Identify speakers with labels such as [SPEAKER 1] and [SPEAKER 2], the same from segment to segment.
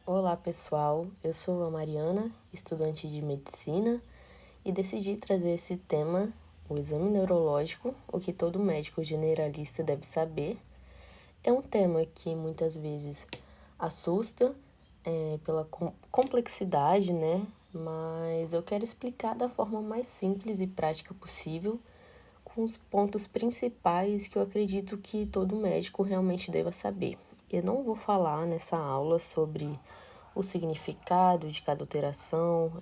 [SPEAKER 1] Olá pessoal, eu sou a Mariana, estudante de medicina, e decidi trazer esse tema, o exame neurológico, o que todo médico generalista deve saber. É um tema que muitas vezes assusta pela complexidade, né? Mas eu quero explicar da forma mais simples e prática possível, com os pontos principais que eu acredito que todo médico realmente deva saber. Eu não vou falar nessa aula sobre o significado de cada alteração,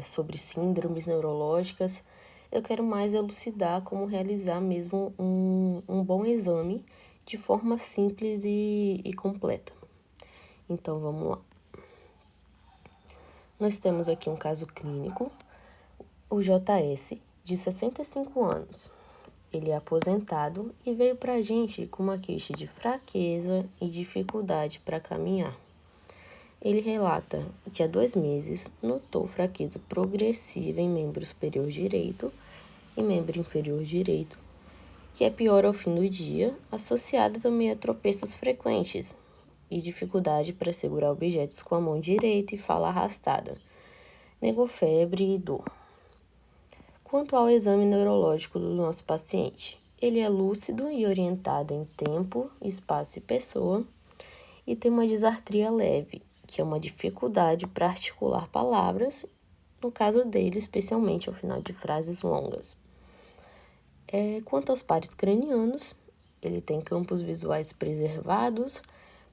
[SPEAKER 1] sobre síndromes neurológicas. Eu quero mais elucidar como realizar mesmo um bom exame de forma simples e completa. Então, vamos lá. Nós temos aqui um caso clínico, o JS, de 65 anos. Ele é aposentado e veio para a gente com uma queixa de fraqueza e dificuldade para caminhar. Ele relata que há 2 meses notou fraqueza progressiva em membro superior direito e membro inferior direito, que é pior ao fim do dia, associado também a tropeços frequentes e dificuldade para segurar objetos com a mão direita e fala arrastada. Negou febre e dor. Quanto ao exame neurológico do nosso paciente, ele é lúcido e orientado em tempo, espaço e pessoa e tem uma disartria leve, que é uma dificuldade para articular palavras, no caso dele, especialmente ao final de frases longas. Quanto aos pares cranianos, ele tem campos visuais preservados,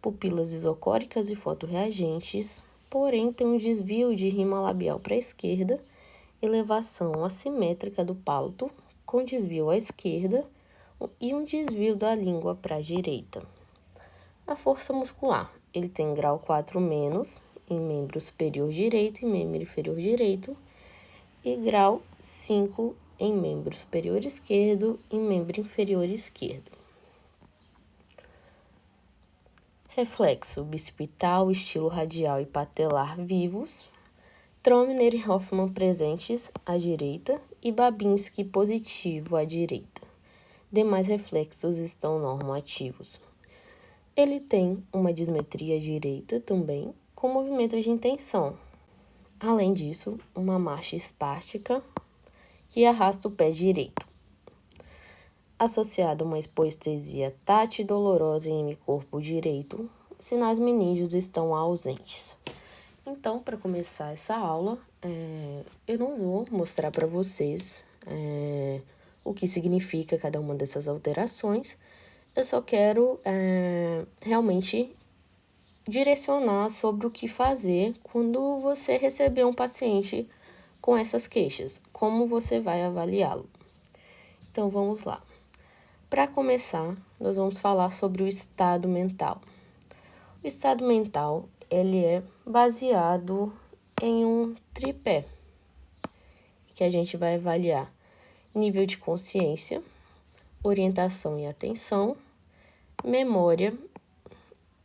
[SPEAKER 1] pupilas isocóricas e fotorreagentes, porém tem um desvio de rima labial para a esquerda, elevação assimétrica do palato, com desvio à esquerda, e um desvio da língua para a direita. A força muscular, ele tem grau 4 menos em membro superior direito e membro inferior direito, e grau 5 em membro superior esquerdo e membro inferior esquerdo. Reflexo bicipital, estilo radial e patelar vivos, Tromner e Hoffman presentes à direita e Babinski positivo à direita. Demais reflexos estão normativos. Ele tem uma dismetria direita também, com movimentos de intenção. Além disso, uma marcha espástica que arrasta o pé direito. Associado a uma hipoestesia tátil dolorosa em hemicorpo direito, sinais meníngeos estão ausentes. Então, para começar essa aula, eu não vou mostrar para vocês o que significa cada uma dessas alterações. Eu só quero realmente direcionar sobre o que fazer quando você receber um paciente com essas queixas, como você vai avaliá-lo. Então, vamos lá. Para começar, nós vamos falar sobre o estado mental. O estado mental, ele é baseado em um tripé, que a gente vai avaliar nível de consciência, orientação e atenção, memória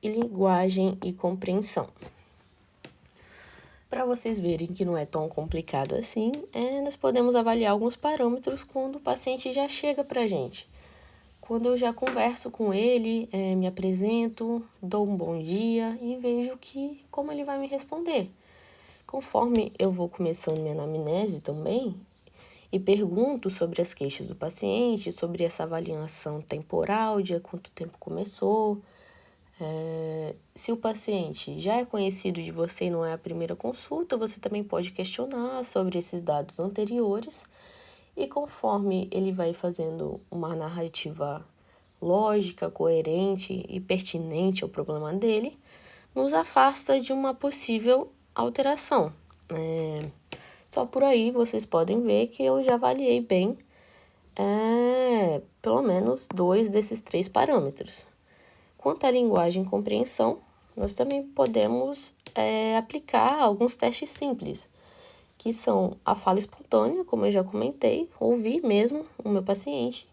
[SPEAKER 1] e linguagem e compreensão. Para vocês verem que não é tão complicado assim, nós podemos avaliar alguns parâmetros quando o paciente já chega para a gente. Quando eu já converso com ele, me apresento, dou um bom dia e vejo como ele vai me responder. Conforme eu vou começando minha anamnese também, e pergunto sobre as queixas do paciente, sobre essa avaliação temporal, de há quanto tempo começou. Se o paciente já é conhecido de você e não é a primeira consulta, você também pode questionar sobre esses dados anteriores. E conforme ele vai fazendo uma narrativa lógica, coerente e pertinente ao problema dele, nos afasta de uma possível alteração. Só por aí vocês podem ver que eu já avaliei bem pelo menos 2 desses 3 parâmetros. Quanto à linguagem e compreensão, nós também podemos aplicar alguns testes simples, que são a fala espontânea, como eu já comentei, ouvir mesmo o meu paciente.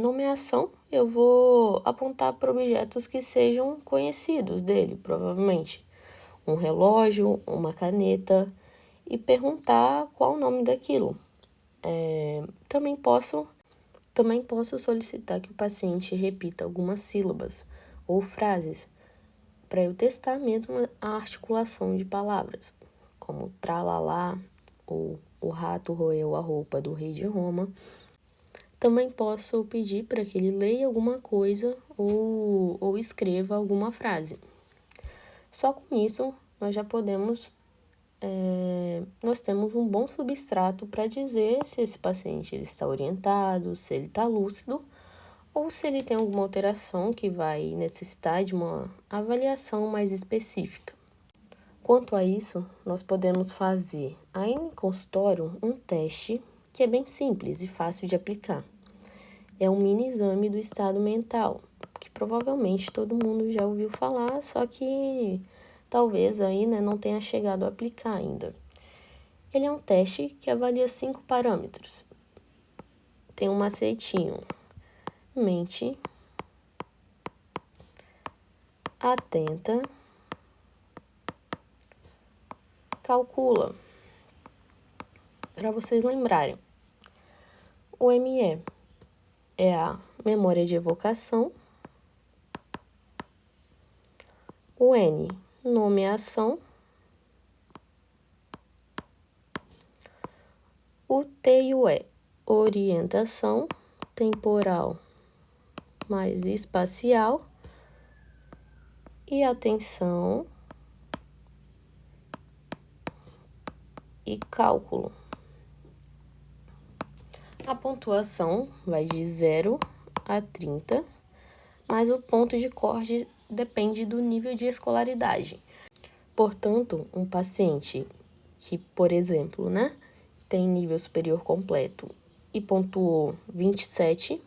[SPEAKER 1] Nomeação, eu vou apontar para objetos que sejam conhecidos dele, provavelmente. Um relógio, uma caneta, e perguntar qual o nome daquilo. Também posso solicitar que o paciente repita algumas sílabas ou frases para eu testar mesmo a articulação de palavras, como tralalá ou o rato roeu a roupa do rei de Roma. Também posso pedir para que ele leia alguma coisa ou escreva alguma frase. Só com isso, nós já podemos, nós temos um bom substrato para dizer se esse paciente ele está orientado, se ele está lúcido, ou se ele tem alguma alteração que vai necessitar de uma avaliação mais específica. Quanto a isso, nós podemos fazer aí em consultório um teste que é bem simples e fácil de aplicar. É um mini exame do estado mental, que provavelmente todo mundo já ouviu falar, só que talvez aí, não tenha chegado a aplicar ainda. Ele é um teste que avalia 5 parâmetros. Tem um macetinho: mente, atenta, calcula. Para vocês lembrarem, o ME é a memória de evocação, o N, nomeação, o T e o E, orientação temporal mais espacial, e atenção e cálculo. A pontuação vai de 0 a 30, mas o ponto de corte depende do nível de escolaridade. Portanto, um paciente que, por exemplo, tem nível superior completo e pontuou 27,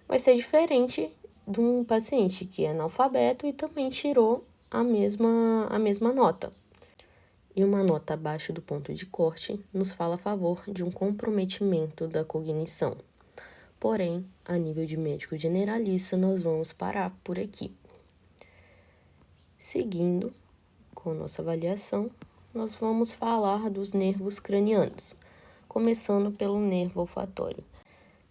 [SPEAKER 1] vai ser diferente de um paciente que é analfabeto e também tirou a mesma nota. E uma nota abaixo do ponto de corte nos fala a favor de um comprometimento da cognição. Porém, a nível de médico generalista, nós vamos parar por aqui. Seguindo com nossa avaliação, nós vamos falar dos nervos cranianos, começando pelo nervo olfatório.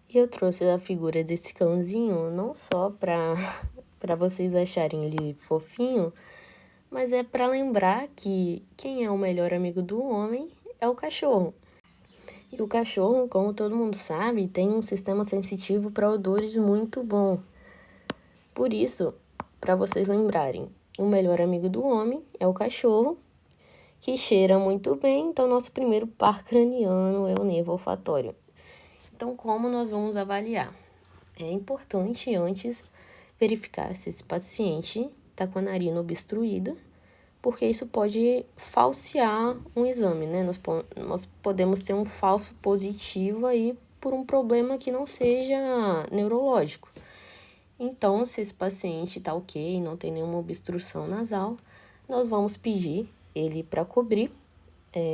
[SPEAKER 1] E eu trouxe a figura desse cãozinho não só para vocês acharem ele fofinho, mas é para lembrar que quem é o melhor amigo do homem é o cachorro. E o cachorro, como todo mundo sabe, tem um sistema sensitivo para odores muito bom. Por isso, para vocês lembrarem, o melhor amigo do homem é o cachorro, que cheira muito bem, então nosso primeiro par craniano é o nervo olfatório. Então, como nós vamos avaliar? É importante antes verificar se esse paciente está com a narina obstruída, porque isso pode falsear um exame, Nós podemos ter um falso positivo aí por um problema que não seja neurológico. Então, se esse paciente está ok, não tem nenhuma obstrução nasal, nós vamos pedir ele para cobrir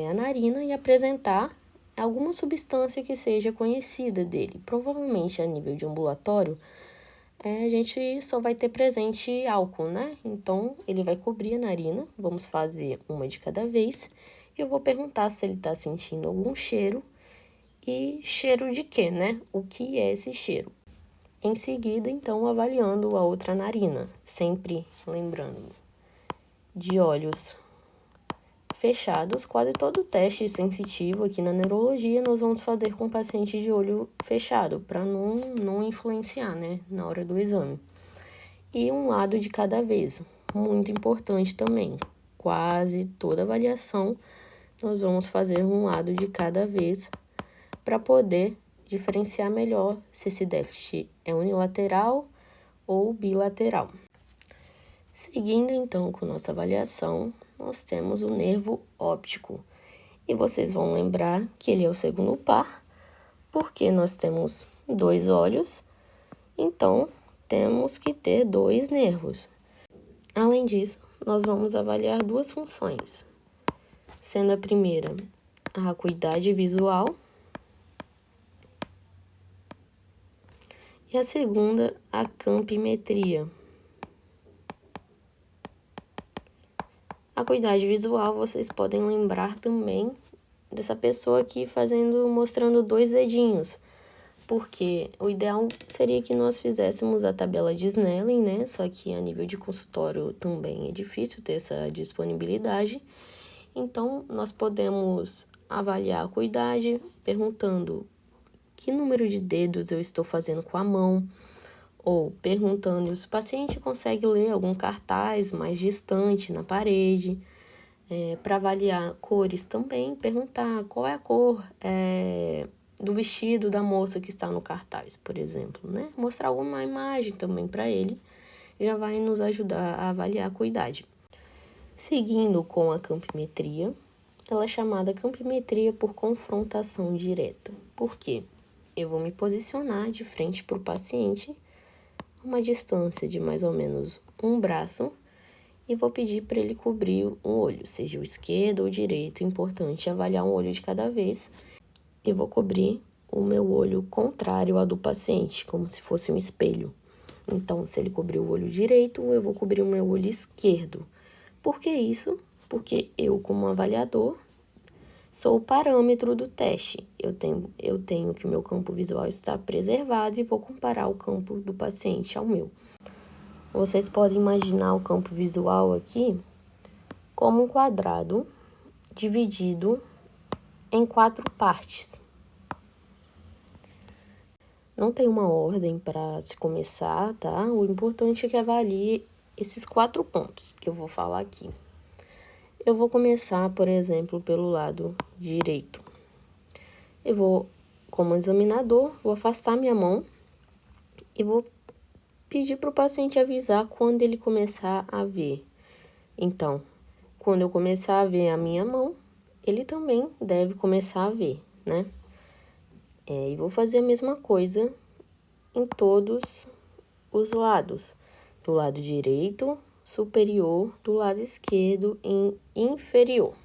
[SPEAKER 1] a narina e apresentar alguma substância que seja conhecida dele. Provavelmente a nível de ambulatório, a gente só vai ter presente álcool, Então, ele vai cobrir a narina, vamos fazer uma de cada vez, e eu vou perguntar se ele está sentindo algum cheiro, e cheiro de quê, O que é esse cheiro? Em seguida, então, avaliando a outra narina, sempre lembrando de olhos fechados. Quase todo teste sensitivo aqui na neurologia nós vamos fazer com paciente de olho fechado, para não influenciar, na hora do exame. E um lado de cada vez, muito importante também. Quase toda avaliação nós vamos fazer um lado de cada vez para poder diferenciar melhor se esse déficit é unilateral ou bilateral. Seguindo então com nossa avaliação, nós temos o nervo óptico. E vocês vão lembrar que ele é o segundo par, porque nós temos 2 olhos, então temos que ter 2 nervos. Além disso, nós vamos avaliar 2 funções, sendo a primeira a acuidade visual e a segunda a campimetria. A acuidade visual, vocês podem lembrar também dessa pessoa aqui mostrando 2 dedinhos. porque o ideal seria que nós fizéssemos a tabela de Snellen, né? Só que a nível de consultório também é difícil ter essa disponibilidade. Então, nós podemos avaliar a acuidade perguntando que número de dedos eu estou fazendo com a mão, ou perguntando se o paciente consegue ler algum cartaz mais distante na parede. Para avaliar cores também, perguntar qual é a cor do vestido da moça que está no cartaz, por exemplo, né? Mostrar alguma imagem também para ele, já vai nos ajudar a avaliar a acuidade. Seguindo com a campimetria, ela é chamada campimetria por confrontação direta. Por quê? Eu vou me posicionar de frente para o paciente, a uma distância de mais ou menos um braço, e vou pedir para ele cobrir um olho, seja o esquerdo ou o direito. É importante avaliar um olho de cada vez. E vou cobrir o meu olho contrário ao do paciente, como se fosse um espelho. Então, se ele cobrir o olho direito, eu vou cobrir o meu olho esquerdo. Por que isso? Porque eu, como avaliador, sou o parâmetro do teste. Eu tenho que o meu campo visual está preservado e vou comparar o campo do paciente ao meu. Vocês podem imaginar o campo visual aqui como um quadrado dividido em 4 partes. Não tem uma ordem para se começar, tá? O importante é que avalie esses 4 pontos que eu vou falar aqui. Eu vou começar, por exemplo, pelo lado direito. Eu vou, como examinador, vou afastar minha mão e vou pedir para o paciente avisar quando ele começar a ver. Então, quando eu começar a ver a minha mão, ele também deve começar a ver, né? E vou fazer a mesma coisa em todos os lados. Do lado direito, superior, do lado esquerdo e inferior.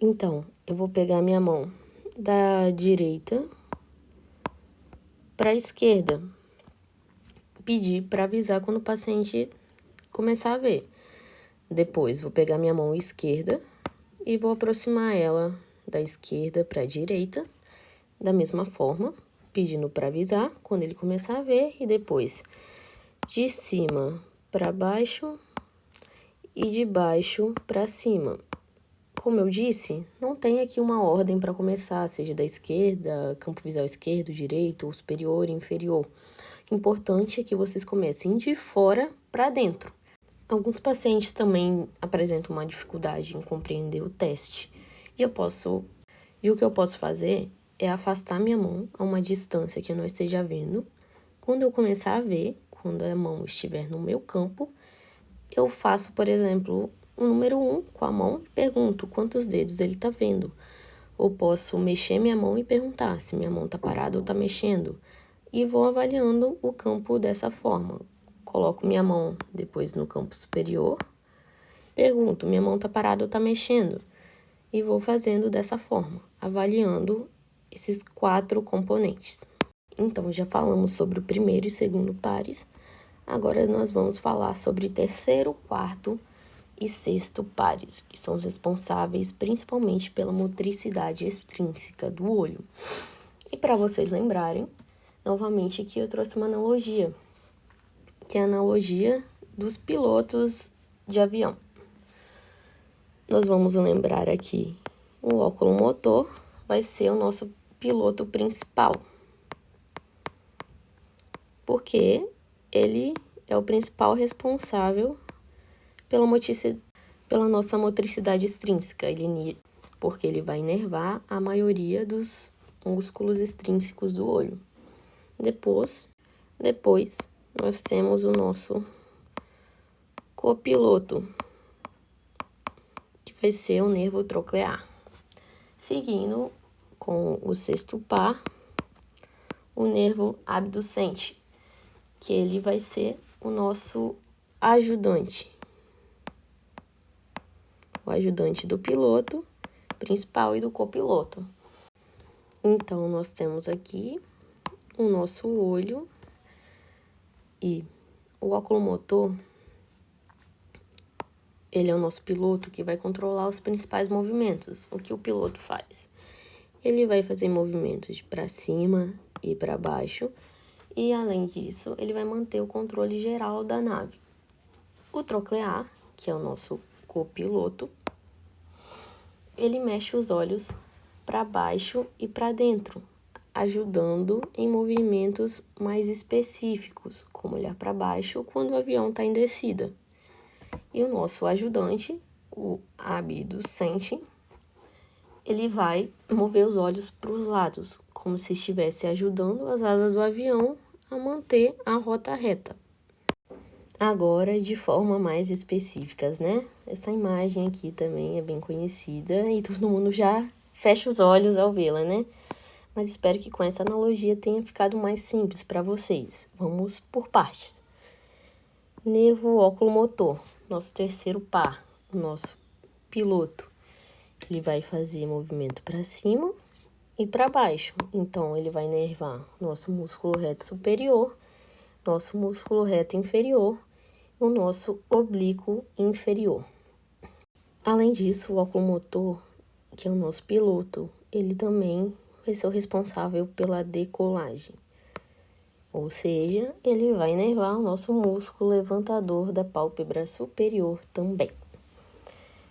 [SPEAKER 1] Então, eu vou pegar minha mão da direita para a esquerda. Pedir para avisar quando o paciente começar a ver. Depois, vou pegar minha mão esquerda e vou aproximar ela da esquerda para a direita, da mesma forma, pedindo para avisar quando ele começar a ver, e depois de cima para baixo e de baixo para cima. Como eu disse, não tem aqui uma ordem para começar, seja da esquerda, campo visual esquerdo, direito, ou superior, inferior. O importante é que vocês comecem de fora para dentro. Alguns pacientes também apresentam uma dificuldade em compreender o teste. E o que eu posso fazer é afastar minha mão a uma distância que eu não esteja vendo. Quando eu começar a ver, quando a mão estiver no meu campo, eu faço, por exemplo, o número 1 com a mão e pergunto quantos dedos ele está vendo. Ou posso mexer minha mão e perguntar se minha mão está parada ou está mexendo. E vou avaliando o campo dessa forma. Coloco minha mão depois no campo superior, pergunto, minha mão está parada ou está mexendo? E vou fazendo dessa forma, avaliando esses 4 componentes. Então, já falamos sobre o primeiro e segundo pares. Agora, nós vamos falar sobre terceiro, quarto e sexto pares, que são os responsáveis principalmente pela motricidade extrínseca do olho. E para vocês lembrarem, novamente aqui eu trouxe uma analogia, que é a analogia dos pilotos de avião. Nós vamos lembrar aqui, o óculo motor vai ser o nosso piloto principal, porque ele é o principal responsável pela nossa motricidade extrínseca, porque ele vai inervar a maioria dos músculos extrínsecos do olho. Depois, nós temos o nosso copiloto, que vai ser o nervo troclear. Seguindo com o sexto par, o nervo abducente, que ele vai ser o nosso ajudante. O ajudante do piloto principal e do copiloto. Então, nós temos aqui o nosso olho e o óculo motor, ele é o nosso piloto que vai controlar os principais movimentos. O que o piloto faz? ele vai fazer movimentos para cima e para baixo, e além disso, ele vai manter o controle geral da nave. O troclear, que é o nosso copiloto, ele mexe os olhos para baixo e para dentro, ajudando em movimentos mais específicos, como olhar para baixo quando o avião está em descida. E o nosso ajudante, o abducente, ele vai mover os olhos para os lados, como se estivesse ajudando as asas do avião a manter a rota reta. Agora, de forma mais específicas, né? Essa imagem aqui também é bem conhecida e todo mundo já fecha os olhos ao vê-la, né? Mas espero que com essa analogia tenha ficado mais simples para vocês. Vamos por partes. Nervo oculomotor, nosso terceiro par, o nosso piloto. Ele vai fazer movimento para cima e para baixo. Então, ele vai inervar nosso músculo reto superior, nosso músculo reto inferior e o nosso oblíquo inferior. Além disso, o oculomotor, que é o nosso piloto, ele também vai ser o responsável pela decolagem. Ou seja, ele vai inervar o nosso músculo levantador da pálpebra superior também.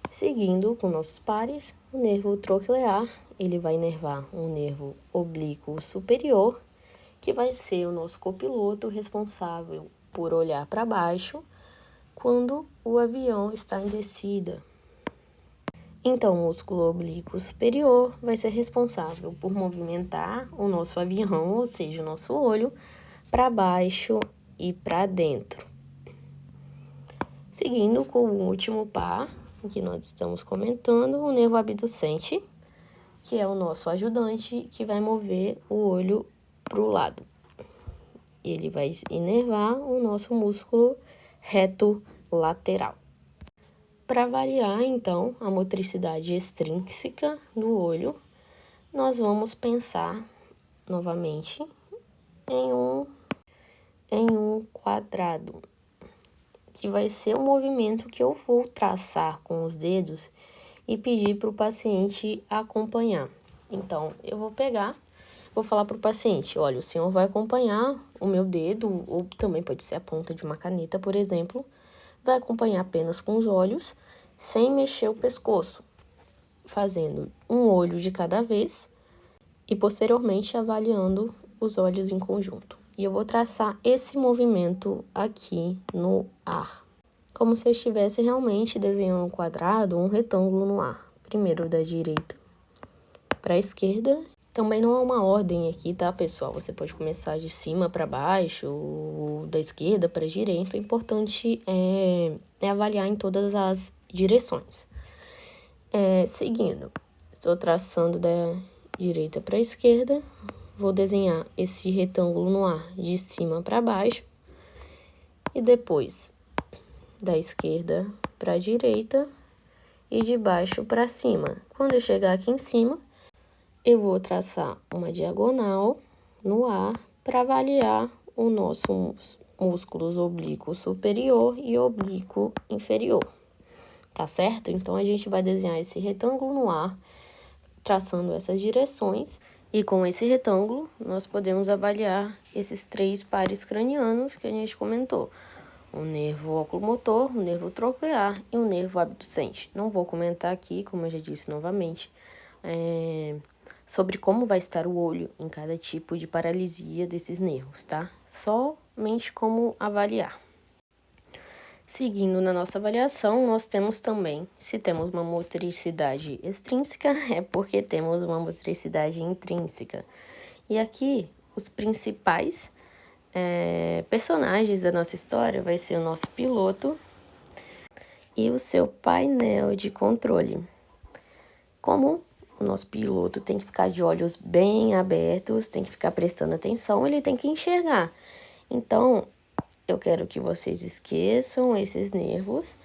[SPEAKER 1] Seguindo com nossos pares, o nervo troclear, ele vai inervar o nervo oblíquo superior, que vai ser o nosso copiloto responsável por olhar para baixo quando o avião está em descida. Então, o músculo oblíquo superior vai ser responsável por movimentar o nosso avião, ou seja, o nosso olho, para baixo e para dentro. Seguindo com o último par que nós estamos comentando, o nervo abducente, que é o nosso ajudante, que vai mover o olho para o lado. Ele vai inervar o nosso músculo reto lateral. Para avaliar, então, a motricidade extrínseca do olho, nós vamos pensar novamente em um quadrado, que vai ser o movimento que eu vou traçar com os dedos e pedir para o paciente acompanhar. Então, eu vou falar para o paciente, olha, o senhor vai acompanhar o meu dedo, ou também pode ser a ponta de uma caneta, por exemplo, vai acompanhar apenas com os olhos, sem mexer o pescoço, fazendo um olho de cada vez e posteriormente avaliando os olhos em conjunto. E eu vou traçar esse movimento aqui no ar, como se eu estivesse realmente desenhando um quadrado ou um retângulo no ar. Primeiro da direita para a esquerda. Também não há uma ordem aqui, tá, pessoal? Você pode começar de cima para baixo, ou da esquerda para a direita. O importante é avaliar em todas as direções. Seguindo, estou traçando da direita para a esquerda. Vou desenhar esse retângulo no ar de cima para baixo. E depois, da esquerda para a direita e de baixo para cima. Quando eu chegar aqui em cima, eu vou traçar uma diagonal no ar para avaliar o nosso músculos oblíquo superior e oblíquo inferior. Tá certo? Então, a gente vai desenhar esse retângulo no ar, traçando essas direções. E com esse retângulo, nós podemos avaliar esses 3 pares cranianos que a gente comentou. O nervo oculomotor, o nervo troclear e o nervo abducente. Não vou comentar aqui, como eu já disse novamente, sobre como vai estar o olho em cada tipo de paralisia desses nervos, tá? Somente como avaliar. Seguindo na nossa avaliação, nós temos também, se temos uma motricidade extrínseca, é porque temos uma motricidade intrínseca. E aqui, os principais personagens da nossa história vai ser o nosso piloto e o seu painel de controle. Como o nosso piloto tem que ficar de olhos bem abertos, tem que ficar prestando atenção, ele tem que enxergar. Então, eu quero que vocês esqueçam esses nervos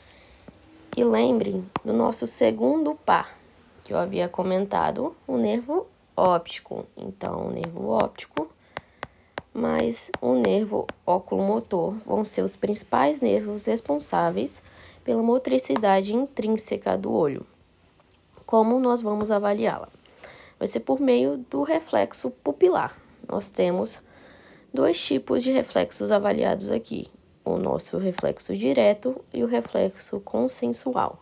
[SPEAKER 1] e lembrem do nosso segundo par, que eu havia comentado, o nervo óptico. Então, o nervo óptico mais o nervo oculomotor vão ser os principais nervos responsáveis pela motricidade intrínseca do olho. Como nós vamos avaliá-la? vai ser por meio do reflexo pupilar. Nós temos dois tipos de reflexos avaliados aqui, o nosso reflexo direto e o reflexo consensual.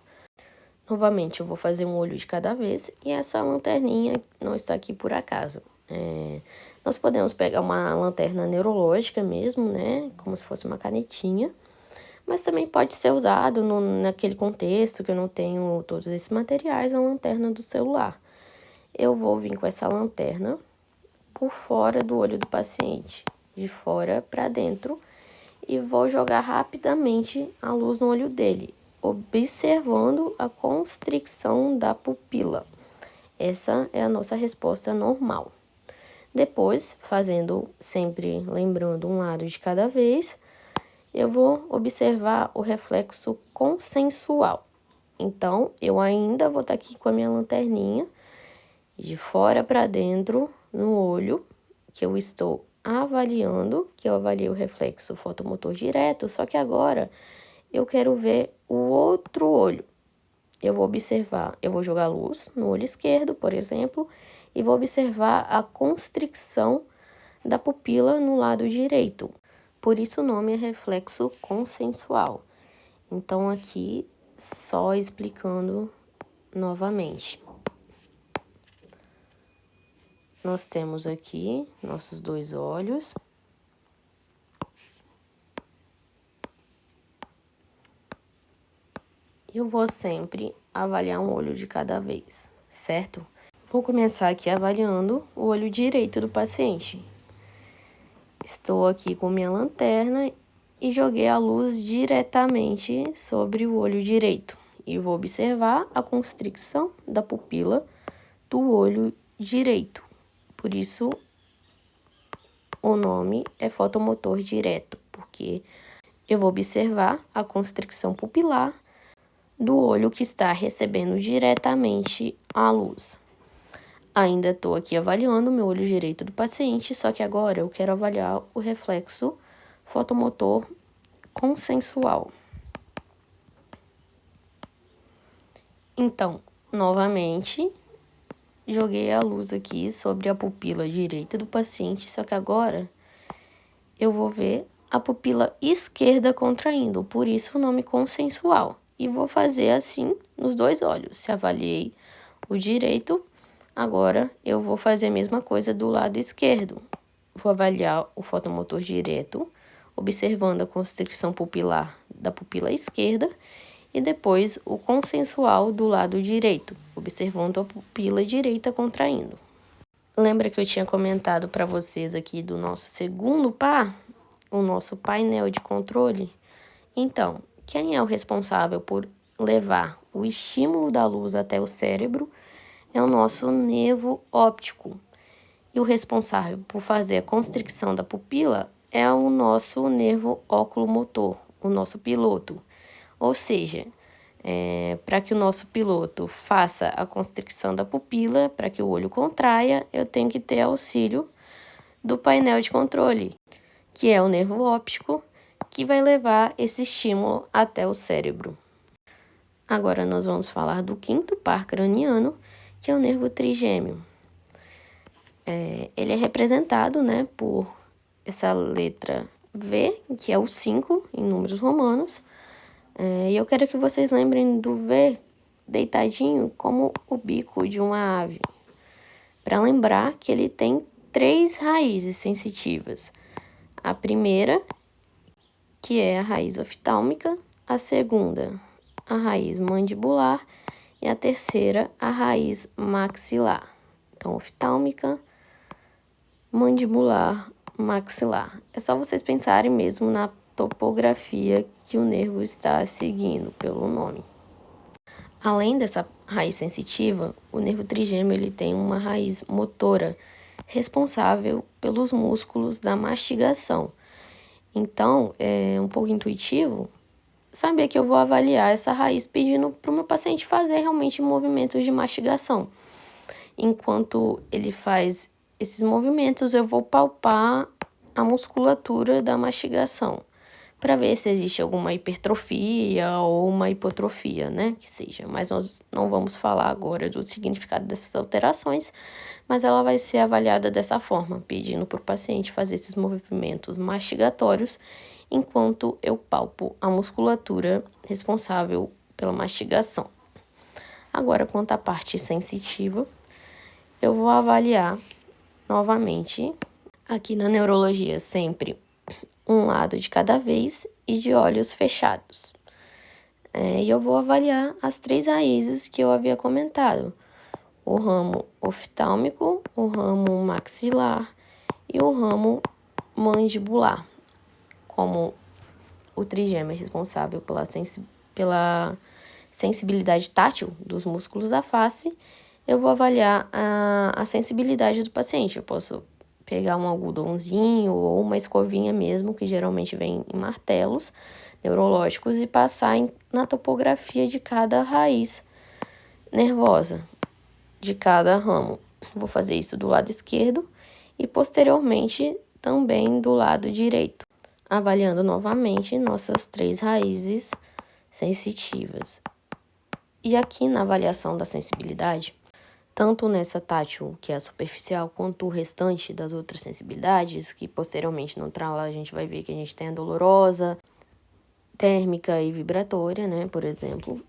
[SPEAKER 1] Novamente, eu vou fazer um olho de cada vez e essa lanterninha não está aqui por acaso. Nós podemos pegar uma lanterna neurológica mesmo, né, como se fosse uma canetinha, mas também pode ser usado naquele contexto que eu não tenho todos esses materiais, a lanterna do celular. Eu vou vir com essa lanterna por fora do olho do paciente, de fora para dentro, e vou jogar rapidamente a luz no olho dele, observando a constricção da pupila. Essa é a nossa resposta normal. Depois, fazendo sempre lembrando um lado de cada vez, eu vou observar o reflexo consensual. Então, eu ainda vou estar aqui com a minha lanterninha, de fora para dentro, no olho, que eu estou avaliando, que eu avaliei o reflexo fotomotor direto, só que agora eu quero ver o outro olho. Eu vou observar, eu vou jogar luz no olho esquerdo, por exemplo, e vou observar a constricção da pupila no lado direito. Por isso o nome é reflexo consensual. Então, aqui, só explicando novamente. Nós temos aqui nossos dois olhos. Eu vou sempre avaliar um olho de cada vez, certo? Vou começar aqui avaliando o olho direito do paciente. Estou aqui com minha lanterna e joguei a luz diretamente sobre o olho direito. E vou observar a constricção da pupila do olho direito. Por isso, o nome é fotomotor direto, porque eu vou observar a constricção pupilar do olho que está recebendo diretamente a luz. Ainda estou aqui avaliando o meu olho direito do paciente, só que agora eu quero avaliar o reflexo fotomotor consensual. Então, novamente, joguei a luz aqui sobre a pupila direita do paciente, só que agora eu vou ver a pupila esquerda contraindo, por isso o nome consensual. E vou fazer assim nos dois olhos. Se avaliei o direito, agora eu vou fazer a mesma coisa do lado esquerdo. Vou avaliar o fotomotor direto, observando a constricção pupilar da pupila esquerda, e depois o consensual do lado direito, observando a pupila direita contraindo. Lembra que eu tinha comentado para vocês aqui do nosso segundo par, o nosso painel de controle? Então, quem é o responsável por levar o estímulo da luz até o cérebro é o nosso nervo óptico. E o responsável por fazer a constricção da pupila é o nosso nervo oculomotor, o nosso piloto. Ou seja, para que o nosso piloto faça a constricção da pupila, para que o olho contraia, eu tenho que ter auxílio do painel de controle, que é o nervo óptico, que vai levar esse estímulo até o cérebro. Agora nós vamos falar do quinto par craniano, que é o nervo trigêmeo. Ele é representado, né, por essa letra V, que é o 5 em números romanos. E eu quero que vocês lembrem do V deitadinho como o bico de uma ave, para lembrar que ele tem 3 raízes sensitivas. A primeira, que é a raiz oftálmica, a segunda, a raiz mandibular, e a terceira, a raiz maxilar. Então, oftálmica, mandibular, maxilar. É só vocês pensarem mesmo na topografia que o nervo está seguindo pelo nome. Além dessa raiz sensitiva, o nervo trigêmeo ele tem uma raiz motora responsável pelos músculos da mastigação. Então, é um pouco intuitivo saber que eu vou avaliar essa raiz pedindo para o meu paciente fazer realmente movimentos de mastigação. Enquanto ele faz esses movimentos, eu vou palpar a musculatura da mastigação, para ver se existe alguma hipertrofia ou uma hipotrofia, né, que seja. Mas nós não vamos falar agora do significado dessas alterações, mas ela vai ser avaliada dessa forma, pedindo para o paciente fazer esses movimentos mastigatórios enquanto eu palpo a musculatura responsável pela mastigação. Agora, quanto à parte sensitiva, eu vou avaliar novamente, aqui na neurologia, sempre um lado de cada vez e de olhos fechados. E eu vou avaliar as 3 raízes que eu havia comentado: o ramo oftálmico, o ramo maxilar e o ramo mandibular, como o trigêmeo é responsável pela sensibilidade tátil dos músculos da face. Eu vou avaliar a sensibilidade do paciente. Eu posso pegar um algodãozinho ou uma escovinha mesmo, que geralmente vem em martelos neurológicos, e passar na topografia de cada raiz nervosa, de cada ramo. Vou fazer isso do lado esquerdo e posteriormente também do lado direito, avaliando novamente nossas 3 raízes sensitivas. E aqui na avaliação da sensibilidade, tanto nessa tátil, que é a superficial, quanto o restante das outras sensibilidades, que posteriormente no trauma a gente vai ver que a gente tem a dolorosa, térmica e vibratória, né, por exemplo,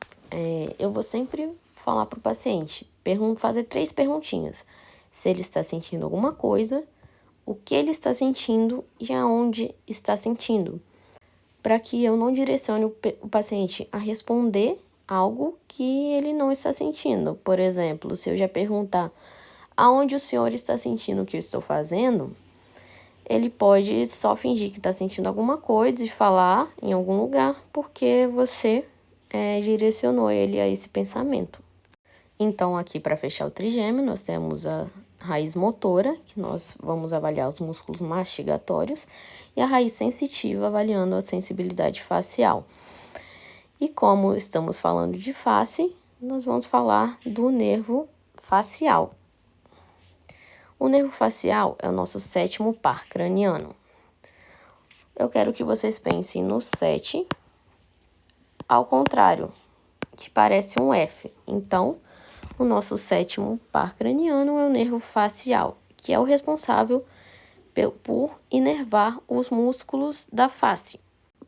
[SPEAKER 1] eu vou sempre falar para o paciente, fazer 3 perguntinhas: se ele está sentindo alguma coisa, o que ele está sentindo e aonde está sentindo, para que eu não direcione o paciente a responder algo que ele não está sentindo. Por exemplo, se eu já perguntar aonde o senhor está sentindo o que eu estou fazendo, ele pode só fingir que está sentindo alguma coisa e falar em algum lugar, porque você direcionou ele a esse pensamento. Então, aqui para fechar o trigêmeo, nós temos a raiz motora, que nós vamos avaliar os músculos mastigatórios, e a raiz sensitiva, avaliando a sensibilidade facial. E como estamos falando de face, nós vamos falar do nervo facial. O nervo facial é o nosso 7º par craniano. Eu quero que vocês pensem no 7 ao contrário, que parece um F. Então, o nosso 7º par craniano é o nervo facial, que é o responsável por inervar os músculos da face.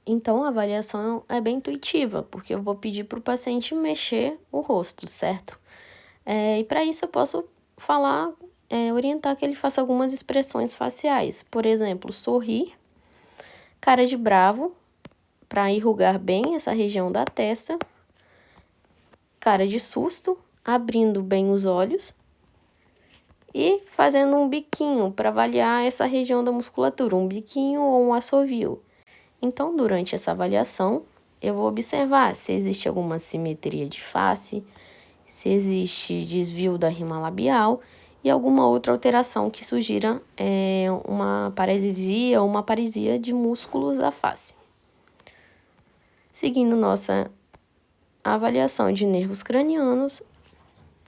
[SPEAKER 1] Então, a avaliação é bem intuitiva, porque eu vou pedir para o paciente mexer o rosto, certo? E para isso eu posso orientar que ele faça algumas expressões faciais. Por exemplo, sorrir, cara de bravo, para enrugar bem essa região da testa, cara de susto, abrindo bem os olhos e fazendo um biquinho para avaliar essa região da musculatura, um biquinho ou um assovio. Então, durante essa avaliação, eu vou observar se existe alguma simetria de face, se existe desvio da rima labial e alguma outra alteração que sugira uma paresia ou uma paresia de músculos da face. Seguindo nossa avaliação de nervos cranianos,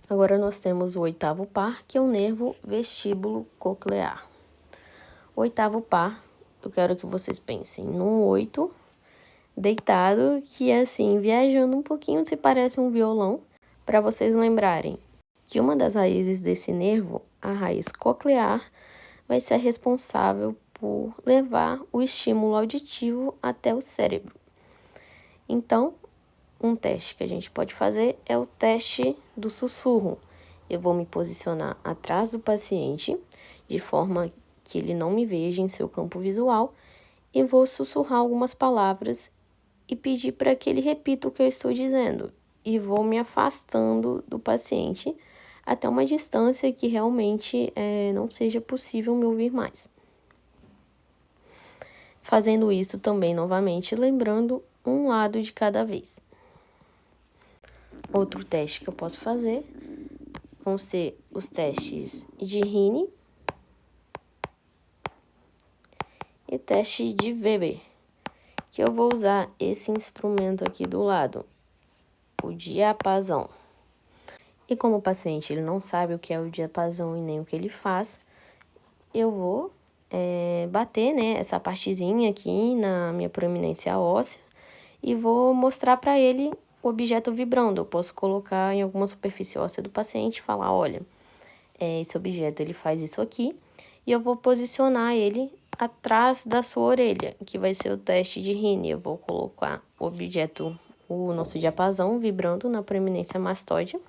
[SPEAKER 1] agora nós temos o 8º par, que é o nervo vestíbulo coclear. O 8º par, eu quero que vocês pensem num 8 deitado, que é assim, viajando um pouquinho, se parece um violão, para vocês lembrarem que uma das raízes desse nervo, a raiz coclear, vai ser responsável por levar o estímulo auditivo até o cérebro. Então, um teste que a gente pode fazer é o teste do sussurro. Eu vou me posicionar atrás do paciente, de forma que ele não me veja em seu campo visual, e vou sussurrar algumas palavras e pedir para que ele repita o que eu estou dizendo. E vou me afastando do paciente até uma distância que realmente não seja possível me ouvir mais. Fazendo isso também novamente, lembrando um lado de cada vez. Outro teste que eu posso fazer vão ser os testes de Rini e teste de Weber, que eu vou usar esse instrumento aqui do lado, o diapasão. E como o paciente ele não sabe o que é o diapasão e nem o que ele faz, eu vou bater, né, essa partezinha aqui na minha proeminência óssea e vou mostrar para ele o objeto vibrando. Eu posso colocar em alguma superfície óssea do paciente e falar, olha, esse objeto ele faz isso aqui, e eu vou posicionar ele atrás da sua orelha, que vai ser o teste de Rini. Eu vou colocar o objeto, o nosso diapasão, vibrando na proeminência mastoide,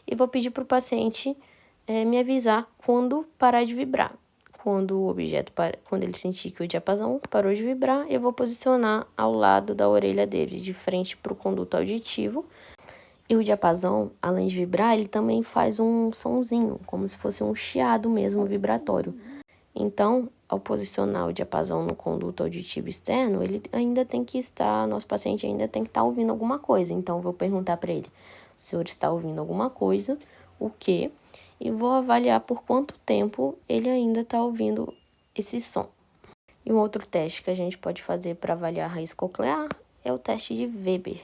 [SPEAKER 1] e vou pedir para o paciente me avisar quando parar de vibrar. Quando o objeto, quando ele sentir que o diapasão parou de vibrar, eu vou posicionar ao lado da orelha dele, de frente para o conduto auditivo. E o diapasão, além de vibrar, ele também faz um sonzinho, como se fosse um chiado mesmo vibratório. Então, ao posicionar o diapasão no conduto auditivo externo, ele ainda tem que estar, nosso paciente ainda tem que estar ouvindo alguma coisa. Então, eu vou perguntar para ele, o senhor está ouvindo alguma coisa, o quê? E vou avaliar por quanto tempo ele ainda está ouvindo esse som. E um outro teste que a gente pode fazer para avaliar a raiz coclear é o teste de Weber,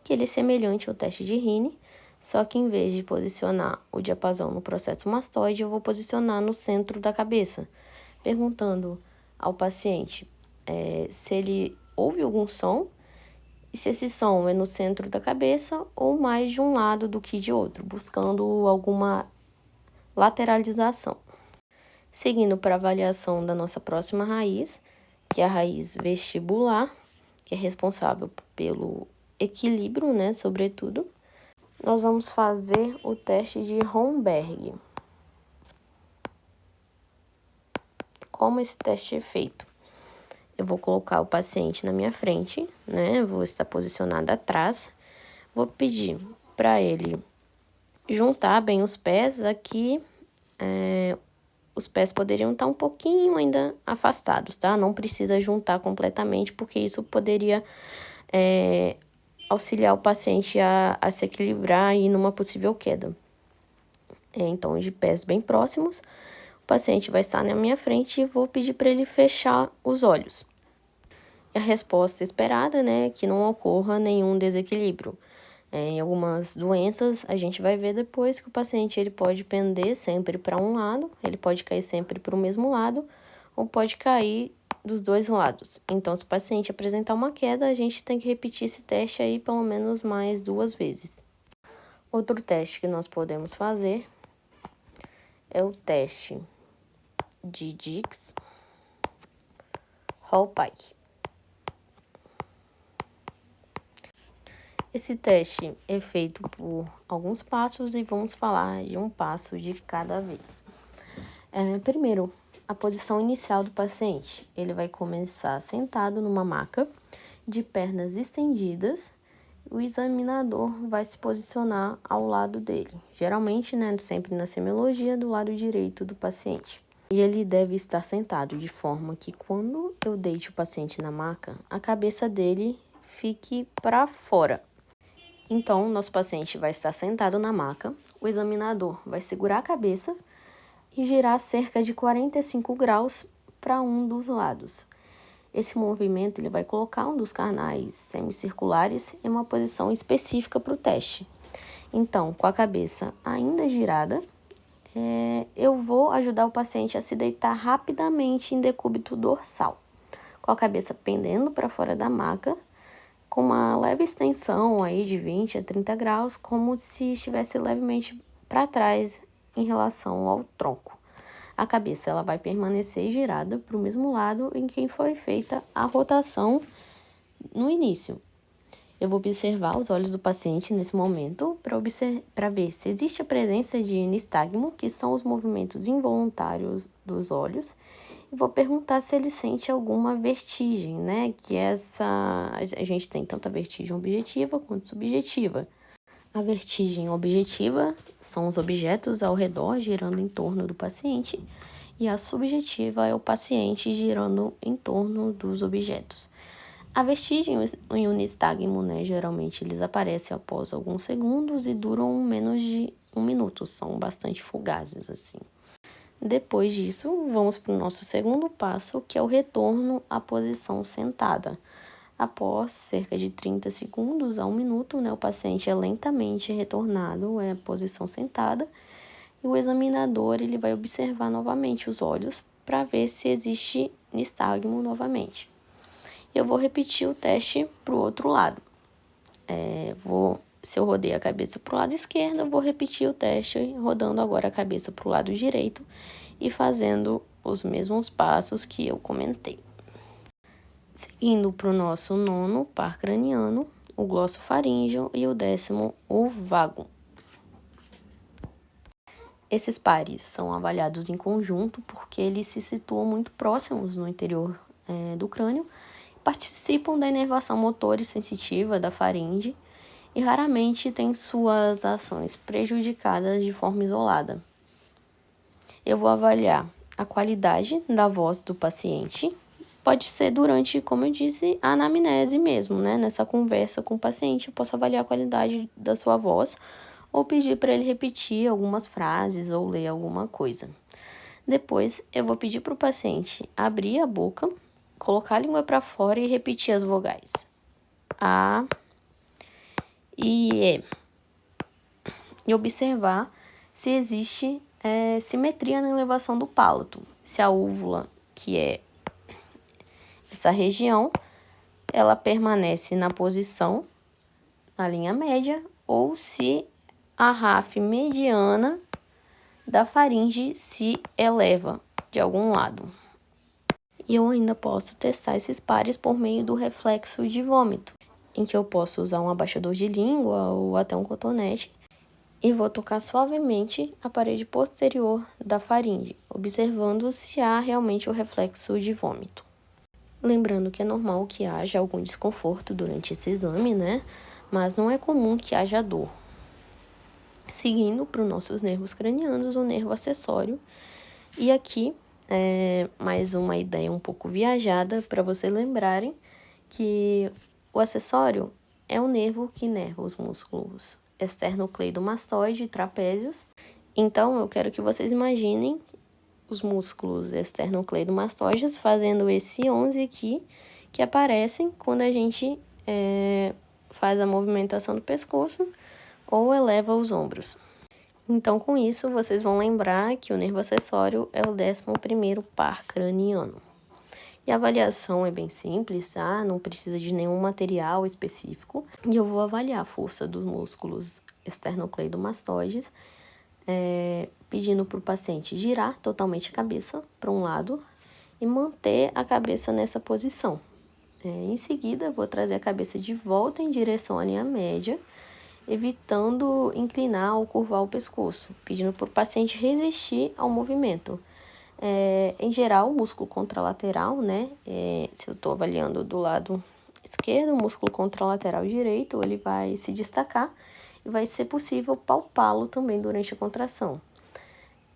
[SPEAKER 1] que ele é semelhante ao teste de Rini, só que em vez de posicionar o diapasão no processo mastoide, eu vou posicionar no centro da cabeça, perguntando ao paciente se ele ouve algum som e se esse som é no centro da cabeça ou mais de um lado do que de outro, buscando alguma lateralização. Seguindo para a avaliação da nossa próxima raiz, que é a raiz vestibular, que é responsável pelo equilíbrio, né, sobretudo, nós vamos fazer o teste de Romberg. Como esse teste é feito? Eu vou colocar o paciente na minha frente, né, vou estar posicionada atrás, vou pedir para ele juntar bem os pés aqui. Os pés poderiam estar um pouquinho ainda afastados, tá? Não precisa juntar completamente, porque isso poderia auxiliar o paciente a se equilibrar e numa possível queda. Então, de pés bem próximos, o paciente vai estar na minha frente e vou pedir para ele fechar os olhos. E a resposta esperada, né, que não ocorra nenhum desequilíbrio. Em algumas doenças, a gente vai ver depois que o paciente ele pode pender sempre para um lado, ele pode cair sempre para o mesmo lado, ou pode cair dos dois lados. Então, se o paciente apresentar uma queda, a gente tem que repetir esse teste aí pelo menos mais 2 vezes. Outro teste que nós podemos fazer é o teste de Dix-Hallpike. Esse teste é feito por alguns passos e vamos falar de um passo de cada vez. Primeiro, a posição inicial do paciente. Ele vai começar sentado numa maca, de pernas estendidas. O examinador vai se posicionar ao lado dele, geralmente, né, sempre na semiologia, do lado direito do paciente. E ele deve estar sentado de forma que quando eu deite o paciente na maca, a cabeça dele fique para fora. Então, nosso paciente vai estar sentado na maca, o examinador vai segurar a cabeça e girar cerca de 45 graus para um dos lados. Esse movimento ele vai colocar um dos carnais semicirculares em uma posição específica para o teste. Então, com a cabeça ainda girada, eu vou ajudar o paciente a se deitar rapidamente em decúbito dorsal, com a cabeça pendendo para fora da maca, com uma leve extensão aí de 20 a 30 graus, como se estivesse levemente para trás em relação ao tronco. A cabeça ela vai permanecer girada para o mesmo lado em que foi feita a rotação no início. Eu vou observar os olhos do paciente nesse momento para ver se existe a presença de nistagmo, que são os movimentos involuntários dos olhos, e vou perguntar se ele sente alguma vertigem, né? A gente tem tanto a vertigem objetiva quanto subjetiva. A vertigem objetiva são os objetos ao redor girando em torno do paciente, e a subjetiva é o paciente girando em torno dos objetos. A vertigem e o nistagmo, né, geralmente eles aparecem após alguns segundos e duram menos de 1 minuto, são bastante fugazes assim. Depois disso, vamos para o nosso segundo passo, que é o retorno à posição sentada. Após cerca de 30 segundos a 1 minuto, né, o paciente é lentamente retornado à posição sentada e o examinador ele vai observar novamente os olhos para ver se existe nistagmo novamente. Eu vou repetir o teste para o outro lado. Se eu rodei a cabeça para o lado esquerdo, eu vou repetir o teste rodando agora a cabeça para o lado direito e fazendo os mesmos passos que eu comentei. Seguindo para o nosso 9º par craniano, o glossofaríngeo, e o 10º, o vago. Esses pares são avaliados em conjunto porque eles se situam muito próximos no interior do crânio, participam da inervação motora e sensitiva da faringe e raramente têm suas ações prejudicadas de forma isolada. Eu vou avaliar a qualidade da voz do paciente. Pode ser durante, como eu disse, a anamnese mesmo, né? Nessa conversa com o paciente, eu posso avaliar a qualidade da sua voz ou pedir para ele repetir algumas frases ou ler alguma coisa. Depois, eu vou pedir para o paciente abrir a boca, colocar a língua para fora e repetir as vogais A e E. E observar se existe simetria na elevação do palato. Se a úvula, que é essa região, ela permanece na posição, na linha média, ou se a ráfide mediana da faringe se eleva de algum lado. E eu ainda posso testar esses pares por meio do reflexo de vômito, em que eu posso usar um abaixador de língua ou até um cotonete e vou tocar suavemente a parede posterior da faringe, observando se há realmente o reflexo de vômito. Lembrando que é normal que haja algum desconforto durante esse exame, né? Mas não é comum que haja dor. Seguindo para os nossos nervos cranianos, o nervo acessório. E aqui, mais uma ideia um pouco viajada para vocês lembrarem que o acessório é um nervo que inerva os músculos esternocleidomastoide e trapézios. Então, eu quero que vocês imaginem os músculos esternocleidomastoides fazendo esse 11 aqui, que aparecem quando a gente faz a movimentação do pescoço ou eleva os ombros. Então, com isso, vocês vão lembrar que o nervo acessório é o 11º par craniano. E a avaliação é bem simples, tá? Não precisa de nenhum material específico. E eu vou avaliar a força dos músculos esternocleidomastoides, pedindo para o paciente girar totalmente a cabeça para um lado e manter a cabeça nessa posição. Em seguida, vou trazer a cabeça de volta em direção à linha média, evitando inclinar ou curvar o pescoço, pedindo para o paciente resistir ao movimento. Em geral, o músculo contralateral, né? Se eu estou avaliando do lado esquerdo, o músculo contralateral direito, ele vai se destacar e vai ser possível palpá-lo também durante a contração.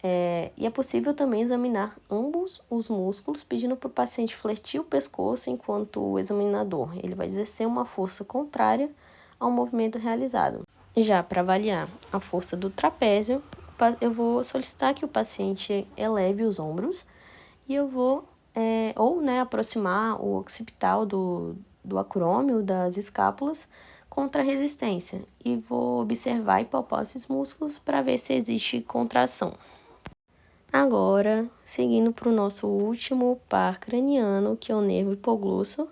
[SPEAKER 1] E é possível também examinar ambos os músculos, pedindo para o paciente fletir o pescoço enquanto o examinador ele vai exercer uma força contrária ao movimento realizado. Já para avaliar a força do trapézio, eu vou solicitar que o paciente eleve os ombros e eu vou aproximar o occipital do acrômio, das escápulas, contra a resistência. E vou observar e palpar esses músculos para ver se existe contração. Agora, seguindo para o nosso último par craniano, que é o nervo hipoglosso.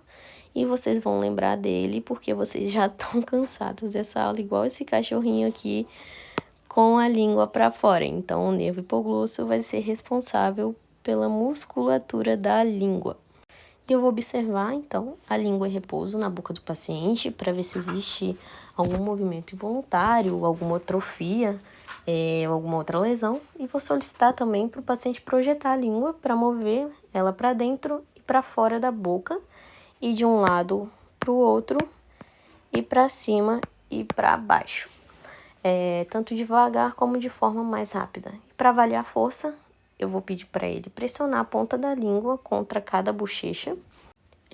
[SPEAKER 1] E vocês vão lembrar dele porque vocês já estão cansados dessa aula, igual esse cachorrinho aqui com a língua para fora. Então, o nervo hipoglosso vai ser responsável pela musculatura da língua. E eu vou observar, então, a língua em repouso na boca do paciente para ver se existe algum movimento involuntário, alguma atrofia, ou alguma outra lesão. E vou solicitar também para o paciente projetar a língua para mover ela para dentro e para fora da boca, e de um lado para o outro, e para cima e para baixo. Tanto devagar como de forma mais rápida. Para avaliar a força, eu vou pedir para ele pressionar a ponta da língua contra cada bochecha,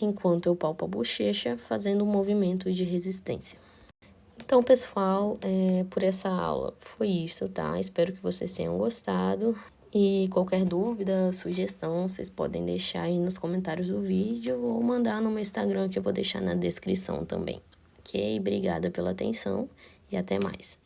[SPEAKER 1] enquanto eu palpo a bochecha, fazendo um movimento de resistência. Então, pessoal, por essa aula foi isso, tá? Espero que vocês tenham gostado. E qualquer dúvida, sugestão, vocês podem deixar aí nos comentários do vídeo ou mandar no meu Instagram, que eu vou deixar na descrição também. Ok? Obrigada pela atenção e até mais.